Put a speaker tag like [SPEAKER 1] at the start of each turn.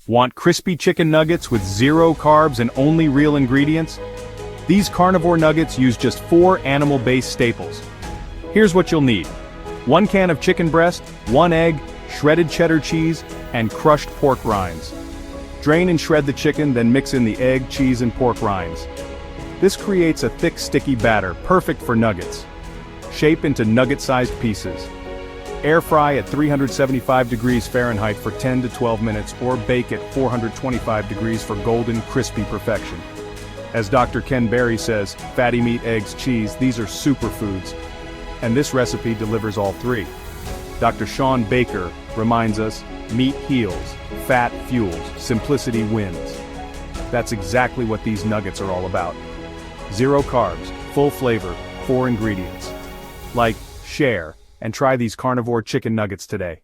[SPEAKER 1] Want crispy chicken nuggets with zero carbs and only real ingredients? These carnivore nuggets use just 4 animal-based staples. Here's what you'll need. 1 can of chicken breast, 1 egg, shredded cheddar cheese, and crushed pork rinds. Drain and shred the chicken, then mix in the egg, cheese, and pork rinds. This creates a thick, sticky batter, perfect for nuggets. Shape into nugget-sized pieces. Air fry at 375 degrees Fahrenheit for 10 to 12 minutes or bake at 425 degrees for golden, crispy perfection. As Dr. Ken Berry says, fatty meat, eggs, cheese, these are superfoods. And this recipe delivers all 3. Dr. Sean Baker reminds us, meat heals, fat fuels, simplicity wins. That's exactly what these nuggets are all about. 0 carbs, full flavor, 4 ingredients. Like, share, and try these carnivore chicken nuggets today.